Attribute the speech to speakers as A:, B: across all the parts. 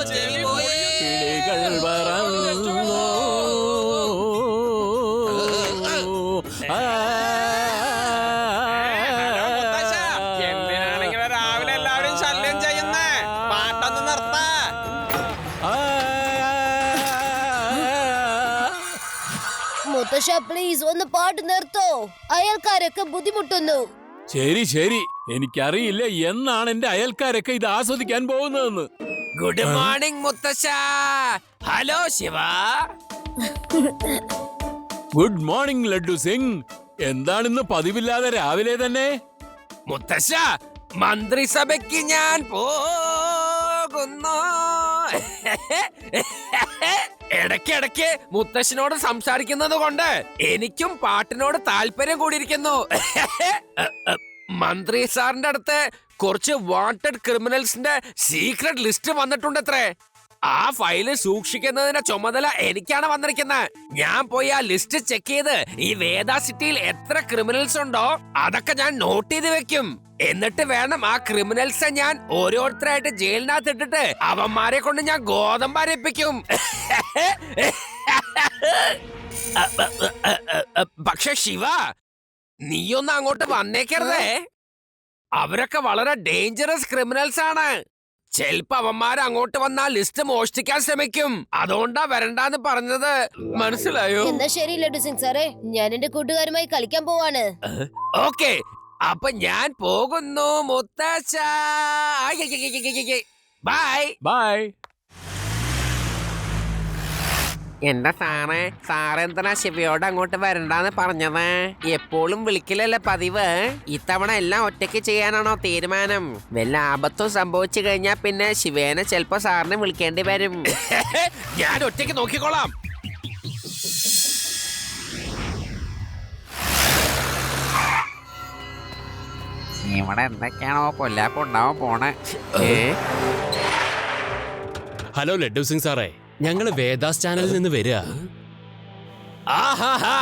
A: കിളികൾ പറന്നു
B: എന്തിനാണെങ്കിലും രാവിലെ എല്ലാവരും ശല്യം ചെയ്യുന്നേ? പാട്ടൊന്ന് നിർത്ത.
C: മുത്തശ്ശ പ്ലീസ് ഒന്ന് പാട്ട് നിർത്തോ, അയൽക്കാരൊക്കെ ബുദ്ധിമുട്ടുന്നു.
A: ശരി ശരി, എനിക്കറിയില്ല എന്നാണ് എന്റെ അയൽക്കാരൊക്കെ ഇത് ആസ്വദിക്കാൻ പോകുന്നതെന്ന്.
D: ഗുഡ് മോർണിംഗ് മുത്തശ്ശ. Hello Shiva.
A: Good morning Laddu Singh. എന്താണിന്ന് പതിവില്ലാതെ രാവിലെ തന്നെ?
D: മുത്തശ്ശ, മന്ത്രിസഭയ്ക്ക് ഞാൻ പോകുന്നു. ഇടയ്ക്കിടയ്ക്ക് മുത്തശ്ശനോട് സംസാരിക്കുന്നത് കൊണ്ട് എനിക്കും പാട്ടിനോട് താല്പര്യം കൂടിയിരിക്കുന്നു. മന്ത്രി സാറിന്റെ അടുത്ത് കുറച്ച് വാണ്ടഡ് ക്രിമിനൽസിന്റെ സീക്രട്ട് ലിസ്റ്റ് വന്നിട്ടുണ്ടത്രേ. ആ ഫയല് സൂക്ഷിക്കുന്നതിന്റെ ചുമതല എനിക്കാണ് വന്നിരിക്കുന്നത്. ഞാൻ പോയി ആ ലിസ്റ്റ് ചെക്ക് ചെയ്ത് ഈ വേദ സിറ്റിയിൽ എത്ര ക്രിമിനൽസ് ഉണ്ടോ അതൊക്കെ ഞാൻ നോട്ട് ചെയ്ത് വെക്കും. എന്നിട്ട് വേണം ആ ക്രിമിനൽസെ ഞാൻ ഓരോരുത്തരായിട്ട് ജയിലിനകത്ത് ഇട്ടിട്ട് അവന്മാരെ കൊണ്ട് ഞാൻ ഗോതമ്പ് അരപ്പിക്കും. പക്ഷെ ശിവ, നീയൊന്ന് അങ്ങോട്ട് വന്നേക്കരുതേ. അവരൊക്കെ വളരെ ഡേഞ്ചറസ് ക്രിമിനൽസ് ആണ്. ചെലപ്പോ അവന്മാര് അങ്ങോട്ട് വന്നാ ലിസ്റ്റ് മോഷ്ടിക്കാൻ ശ്രമിക്കും. അതുകൊണ്ടാ വരണ്ടാന്ന് പറഞ്ഞത്, മനസ്സിലായോ?
C: എന്നാ ശരി ലഡ്ഡു സിംഗ് സാറേ, ഞാൻ എന്റെ കൂട്ടുകാരുമായി കളിക്കാൻ പോവാണ്.
D: ഓക്കെ, അപ്പൊ ഞാൻ പോകുന്നു മുത്തശ്ശ. Bye
A: bye.
D: എന്റെ സാറെന്തിനാ ശിവയോട് അങ്ങോട്ട് വരണ്ടാന്ന് പറഞ്ഞത്? എപ്പോഴും വിളിക്കലല്ലേ പതിവ്. ഇത്തവണ എല്ലാം ഒറ്റയ്ക്ക് ചെയ്യാനാണോ തീരുമാനം? വല്ല ആപത്തും സംഭവിച്ചു കഴിഞ്ഞാ പിന്നെ ശിവേനെ ചിലപ്പോ സാറിനെ വിളിക്കേണ്ടി വരും. ഞാൻ ഒറ്റയ്ക്ക് നോക്കിക്കോളാം. ഇവിടെ എന്തൊക്കെയാണോ കൊല്ലാപ്പുണ്ടാവാൻ പോണേ?
E: ഹലോ ലഡ്ഡു സിംഗ് സാറേ, ഞങ്ങള് വേദാസ് ചാനലിൽ നിന്ന് വരിക.
D: ആഹാ,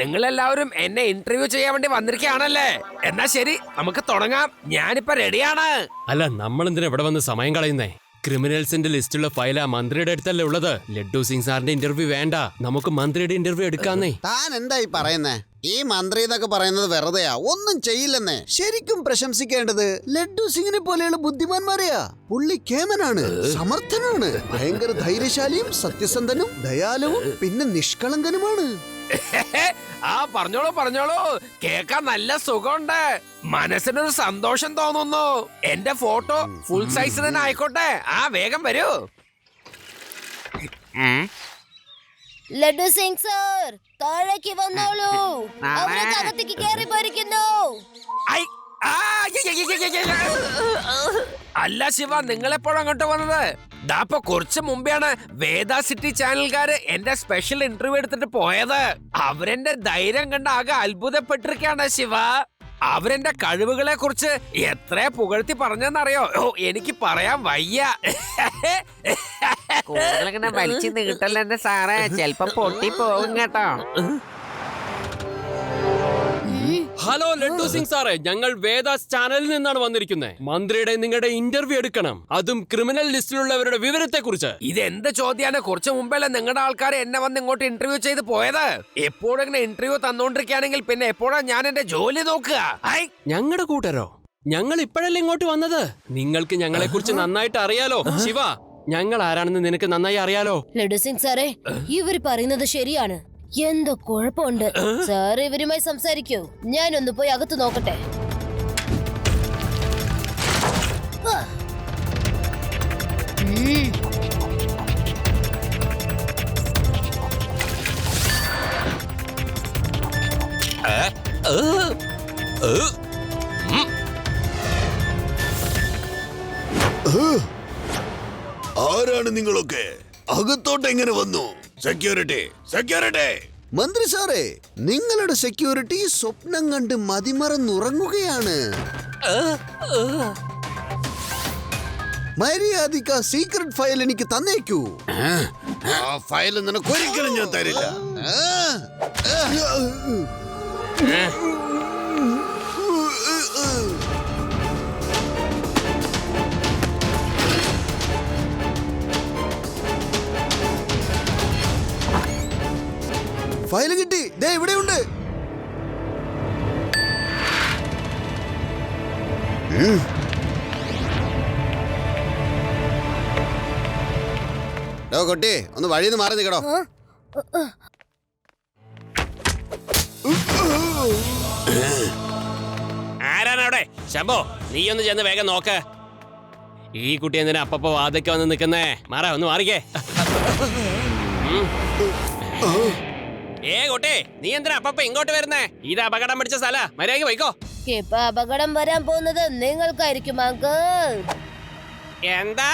D: നിങ്ങളെല്ലാവരും എന്നെ ഇന്റർവ്യൂ ചെയ്യാൻ വേണ്ടി വന്നിരിക്കുകയാണല്ലേ? എന്നാ ശരി, നമുക്ക് തുടങ്ങാം. ഞാനിപ്പോ റെഡിയാണ്.
E: അല്ല, നമ്മൾ എന്തിനാ ഇവിടെ വന്ന് സമയം കളയുന്നേ? ക്രിമിനൽസിന്റെ ലിസ്റ്റുള്ള ഫയലാ മന്ത്രിയുടെ അടുത്തല്ലേ ഉള്ളത്. ലഡ്ഡു സിംഗ് സാറിന്റെ ഇന്റർവ്യൂ വേണ്ട, നമുക്ക് മന്ത്രിയുടെ ഇന്റർവ്യൂ എടുക്കാന്നേ.
F: താൻ എന്തായി പറയുന്നേ? ഈ മന്ത്രി എന്നൊക്കെ പറയുന്നത് വെറുതെയാ, ഒന്നും ചെയ്യില്ലെന്നേ. ശരിക്കും പ്രശംസിക്കേണ്ടത് ലഡ്ഡു സിംഗിനെ പോലെയുള്ള ബുദ്ധിമാന്മാരെയാ. പുള്ളി കേമനാണ്, സമർത്ഥനാണ്, ഭയങ്കര ധൈര്യശാലിയും സത്യസന്ധനും ദയാലുവും പിന്നെ നിഷ്കളങ്കനുമാണ്.
D: ആ പറഞ്ഞോളൂ, കേക്കാൻ നല്ല സുഖമുണ്ട്. മനസ്സിനൊരു സന്തോഷം തോന്നുന്നു. എന്റെ ഫോട്ടോ ഫുൾ സൈസ് തന്നെ ആയിക്കോട്ടെ. ആ വേഗം വരൂ.
C: ലഡ്ഡു സിംഗ് സാർ, താഴേക്ക് വന്നോളൂ. അവരൊക്കെ അകത്തേക്ക് കയറി പോയിരിക്കുന്നു.
D: അല്ല ശിവ, നിങ്ങളെപ്പോഴും അങ്ങോട്ട് വന്നത്? ദാപ്പൊ കുറച്ച് മുമ്പെയാണ് വേദ സിറ്റി ചാനൽക്കാര് എന്റെ സ്പെഷ്യൽ ഇന്റർവ്യൂ എടുത്തിട്ട് പോയത്. അവരെന്റെ ധൈര്യം കണ്ട് ആകെ അത്ഭുതപ്പെട്ടിരിക്കുകയാണ് ശിവ. അവരെന്റെ കഴിവുകളെ കുറിച്ച് എത്ര പുകഴ്ത്തി പറഞ്ഞെന്നറിയോ? എനിക്ക് പറയാൻ വയ്യ. കൂടുതലിങ്ങനെ വലിച്ചു നീട്ടല്ല എന്റെ സാറേ, ചെലപ്പോ പൊട്ടി പോകും കേട്ടോ.
E: ഹലോ ലഡ്ഡു സിംഗ് സാറേ, ഞങ്ങൾ വേദാസ് ചാനലിൽ നിന്നാണ് വന്നിരിക്കുന്നത്. മന്ത്രിയുടെ നിങ്ങളുടെ ഇന്റർവ്യൂ എടുക്കണം, അതും ക്രിമിനൽ ലിസ്റ്റിലുള്ളവരുടെ വിവരത്തെ കുറിച്ച്.
D: ഇതെന്ത് ചോദ്യാണ്? കുറച്ച് മുമ്പല്ലേ നിങ്ങളുടെ ആൾക്കാർ എന്നെ വന്ന് ഇങ്ങോട്ട് ഇന്റർവ്യൂ ചെയ്ത് പോയത്. എപ്പോഴും ഇങ്ങനെ ഇന്റർവ്യൂ തന്നോണ്ടിരിക്കുകയാണെങ്കിൽ പിന്നെ എപ്പോഴാ ഞാൻ എന്റെ ജോലി നോക്കുക?
E: ഞങ്ങളുടെ കൂട്ടരോ? ഞങ്ങൾ ഇപ്പോഴല്ലേ ഇങ്ങോട്ട് വന്നത്. നിങ്ങൾക്ക് ഞങ്ങളെ കുറിച്ച് നന്നായിട്ട് അറിയാലോ ശിവ. ഞങ്ങൾ ആരാണെന്ന് നിനക്ക് നന്നായി അറിയാലോ.
C: ലഡ്ഡു സിംഗ് സാറേ, ഇവര് പറയുന്നത് ശരിയാണ്. എന്തോ കുഴപ്പമുണ്ട്. സാർ ഇവരുമായി സംസാരിക്കൂ, ഞാനൊന്ന് പോയി അകത്ത് നോക്കട്ടെ.
G: ആരാണ് നിങ്ങളൊക്കെ? അകത്തോട്ട് എങ്ങനെ വന്നു? Security, security!
F: മന്ത്രി സാറേ, നിങ്ങളുടെ സെക്യൂരിറ്റി സ്വപ്നം കണ്ട് മതിമറന്നുറങ്ങുകയാണ്. മര്യാദയ്ക്ക് സീക്രട്ട് ഫയൽ എനിക്ക് തന്നേക്കൂ.
G: ആ ഫയൽ നിനക്ക് ഒരിക്കലും ഞാൻ തരില്ല.
F: കുട്ടി ഒന്ന് വഴിന്ന് മാറി നിൽക്കടോ.
E: ആരാണ് അവിടെ? ശംഭോ, നീ ഒന്ന് ചെന്ന് വേഗം നോക്ക്. ഈ കുട്ടി എന്തിനാ അപ്പപ്പോ വാതൊക്കെ വന്ന് നിൽക്കുന്നേ? ഒന്ന് മാറിക്കേ. കുട്ടി, നീ എന്തിനാ അപ്പപ്പ ഇങ്ങോട്ട് വരുന്നേ? ഇത് അപകടം പിടിച്ച സ്ഥല. മര്യാദയ്ക്ക് പോയിക്കോ.
C: ഇപ്പൊ അപകടം വരാൻ പോകുന്നത് നിങ്ങൾക്കായിരിക്കും അങ്കിൾ.
E: എന്താ?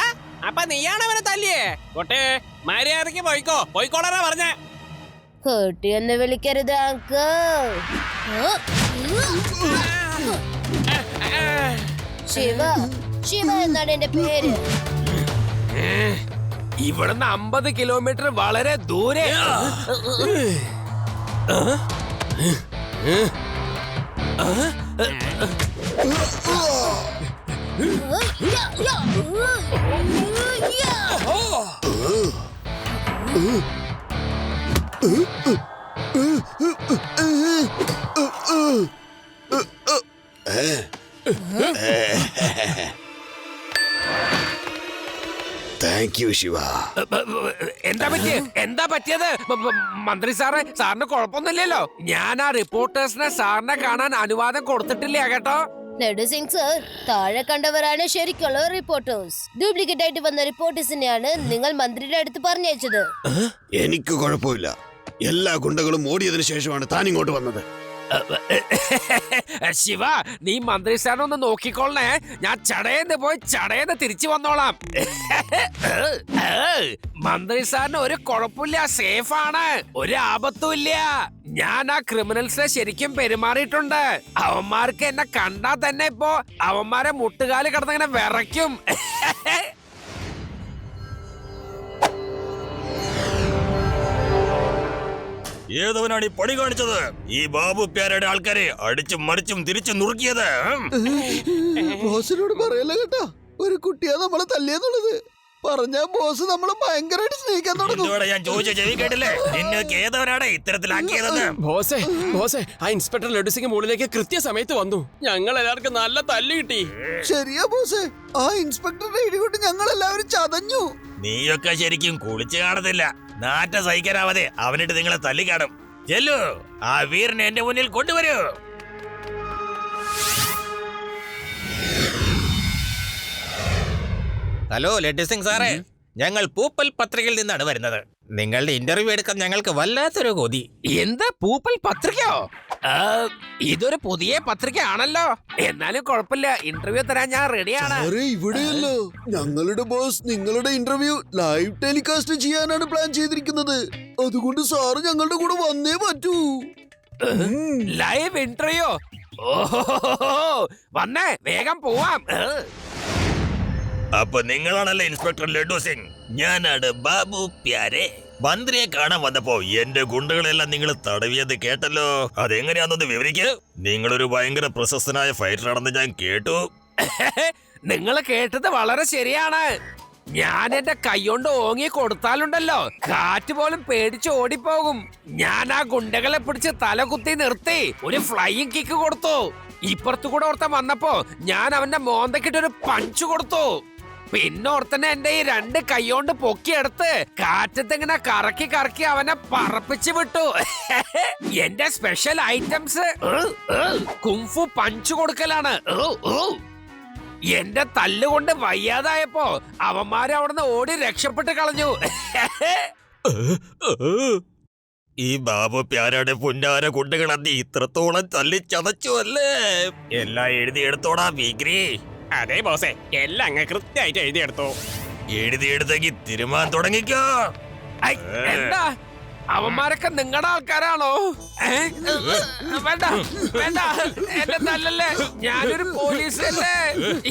E: അപ്പൊ നീയാണ് അവനെ തല്ലിയേ? കുട്ടി, മര്യാദയ്ക്ക് പോയിക്കോ. പോയിക്കോളാ പറഞ്ഞേ.
C: കുട്ടിയൊന്ന് വിളിക്കരുത് അങ്കിൾ. ശിവ, ശിവ എന്നാണ് എന്റെ പേര്.
D: ഇവിടുന്ന് 50 കിലോമീറ്റർ വളരെ ദൂരെ.
G: Thank you Shiva.
D: എന്താ പറ്റിയത്? മന്ത്രി സാറേ, സാറിന് കുഴപ്പമൊന്നുമില്ലല്ലോ? ഞാൻ ആ റിപ്പോർട്ടേഴ്സിനെ സാറിനെ കാണാൻ അനുവാദം കൊടുത്തിട്ടില്ല കേട്ടോ.
C: ലഡു സിംഗ് സർ, താഴെ കണ്ടവരാണ് ശരിക്കുള്ള റിപ്പോർട്ടേഴ്സ്. ഡ്യൂപ്ലിക്കേറ്റ് ആയിട്ട് വന്ന റിപ്പോർട്ടേഴ്സിനെയാണ് നിങ്ങൾ മന്ത്രിയുടെ അടുത്ത് പറഞ്ഞയച്ചത്.
G: എനിക്ക് കുഴപ്പമില്ല. എല്ലാ ഗുണ്ടകളും ഓടിയതിനു ശേഷമാണ് താൻ ഇങ്ങോട്ട് വന്നത്.
D: ശിവ, നീ മന്ത്രി സാറിനെ ഒന്ന് നോക്കിക്കോളണേ. ഞാൻ ചടയെന്ന് പോയി ചടയെന്ന് തിരിച്ചു വന്നോളാം. മന്ത്രി സാറിന് ഒരു കുഴപ്പമില്ല, സേഫാണ്, ഒരു ആപത്തും ഇല്ല. ഞാൻ ആ ക്രിമിനൽസിനെ ശരിക്കും പെരുമാറിയിട്ടുണ്ട്. അവന്മാർക്ക് എന്നെ കണ്ടാ തന്നെ ഇപ്പോ അവന്മാരെ മുട്ടുകാല് കിടന്നിങ്ങനെ വിറയ്ക്കും.
H: ഏതവനാണ് ഈ പണി കാണിച്ചത്? ഈ ബാബു പ്യാരയുടെ ആൾക്കാരെ അടിച്ചും മറിച്ചും തിരിച്ചു നുറുക്കിയത്.
F: ബോസിനോട് പറയല്ല കേട്ടാ, ഒരു കുട്ടിയാ നമ്മളെ തല്ലിയെന്നുള്ളത്. പറഞ്ഞ ബോസ് നമ്മളെ ഭയങ്കരമായിട്ട് സ്നേഹിക്കാൻ തുടങ്ങും.
H: ഞാൻ ചോദിച്ച ചെവി കേട്ടില്ലേ? നിന്നൊക്കെ ഏതവനാണ് ഇത്തരത്തിലാക്കിയതെന്ന്?
E: ബോസേ, ആ ഇൻസ്പെക്ടർ ലഡു സിംഗ് മുകളിലേക്ക് കൃത്യസമയത്ത് വന്നു. ഞങ്ങൾ എല്ലാവർക്കും നല്ല തല്ല് കിട്ടി.
F: ശരിയാ ബോസേ, ആ ഇൻസ്പെക്ടറുടെ ഇടികൊണ്ട് ഞങ്ങൾ എല്ലാവരും ചതഞ്ഞു.
H: നീയൊക്കെ ശരിക്കും കുളിച്ചു കാണത്തില്ല. നാറ്റ സഹിക്കാനാവാതെ അവനിട്ട് നിങ്ങളെ തല്ലിക്കാണും. ചെല്ലു, ആ വീരനെ എന്റെ മുന്നിൽ കൊണ്ടുവരൂ.
I: ഹലോ ലഡു സിംഗ് സാറേ, ഞങ്ങൾ പൂപ്പൽ പത്രികയിൽ നിന്നാണ് വരുന്നത്. നിങ്ങളുടെ ഇന്റർവ്യൂ എടുക്കാൻ ഞങ്ങൾക്ക് വല്ലാത്തൊരു കൊതി.
D: എന്താ പൂപ്പൽ പത്രികയോ? ഇതൊരു പുതിയ പത്രിക ആണല്ലോ. എന്നാലും കുഴപ്പമില്ല, ഇന്റർവ്യൂ തരാൻ ഞാൻ റെഡിയാണ്.
F: ഇവിടെയല്ലോ ഞങ്ങളുടെ ബോസ് നിങ്ങളുടെ ഇന്റർവ്യൂ ലൈവ് ടെലികാസ്റ്റ് ചെയ്യാനാണ് പ്ലാൻ ചെയ്തിരിക്കുന്നത്. അതുകൊണ്ട് സാറ് ഞങ്ങളുടെ കൂടെ വന്നേ പറ്റൂ.
D: Live interview? ഓഹോ, വന്നേ, വേഗം പോവാം.
H: അപ്പൊ നിങ്ങളാണല്ലേ ഇൻസ്പെക്ടർ ലഡു സിംഗ്? ഞാനാണ് ബാബു പ്യാരെ. മന്ത്രിയെ കാണാൻ വന്നപ്പോ എന്റെ ഗുണ്ടകളെല്ലാം നിങ്ങൾ തടവിയത് കേട്ടല്ലോ. അതെങ്ങനെയാണെന്ന് വിവരിക്ക്. നിങ്ങളൊരു ഭയങ്കര പ്രശസ്തനായ ഫൈറ്ററാണെന്ന് ഞാൻ കേട്ടു.
D: നിങ്ങൾ കേട്ടത് വളരെ ശരിയാണ്. ഞാൻ എന്റെ കൈകൊണ്ട് ഓങ്ങി കൊടുത്താലുണ്ടല്ലോ, കാറ്റ് പോലും പേടിച്ച് ഓടിപ്പോകും. ഞാൻ ആ ഗുണ്ടകളെ പിടിച്ച് തല കുത്തി നിർത്തി ഒരു ഫ്ലൈയിങ് കിക്ക് കൊടുത്തു. ഇപ്പുറത്തു കൂടെ ഓർത്തൻ വന്നപ്പോ ഞാൻ അവന്റെ മോന്തക്കിട്ടൊരു പഞ്ച് കൊടുത്തു. പിന്നെ ഓർത്തന്നെ എന്റെ ഈ 2 കൈകൊണ്ട് പൊക്കിയെടുത്ത് കാറ്റത്തിങ്ങനെ കറക്കി കറക്കി അവനെ പറപ്പിച്ചു വിട്ടു. എന്റെ സ്പെഷ്യൽ ഐറ്റംസ് കുംഫു പഞ്ച് കൊടുക്കലാണ്. എന്റെ തല്ലുകൊണ്ട് വയ്യാതായപ്പോ അവന്മാര് അവിടുന്ന് ഓടി രക്ഷപ്പെട്ട് കളഞ്ഞു.
H: ഈ ബാബു പ്യാരയുടെ പുന്നാര കുണ്ടുകൾ അന്ന് ഇത്രത്തോളം തല്ലി ചതച്ചു അല്ലേ? എല്ലാം എഴുതിയെടുത്തോടാ വിഗ്രി.
E: അതെ ബോസേ, എല്ലാം അങ്ങ് കൃത്യമായിട്ട് എഴുതിയെടുത്തു.
H: എഴുതിയെടുത്തെങ്കിൽ തിരുമാൻ തുടങ്ങിക്കോ.
D: എന്താ അവന്മാരൊക്കെ നിങ്ങളുടെ ആൾക്കാരാണോ? വേണ്ട വേണ്ട, എന്നെ തല്ലല്ലേ, ഞാനൊരു പോലീസല്ലേ.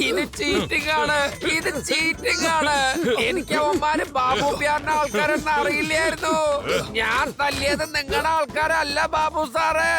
D: ഇത് ചീറ്റിംഗ് ആണ്, ഇത് ചീറ്റിംഗ് ആണ്. എനിക്ക് അവന്മാര് ബാബു പ്യാറിന്റെ ആൾക്കാരെന്ന് അറിയില്ലായിരുന്നു. ഞാൻ തല്ലിയത് നിങ്ങളുടെ ആൾക്കാരല്ല ബാബു സാറേ.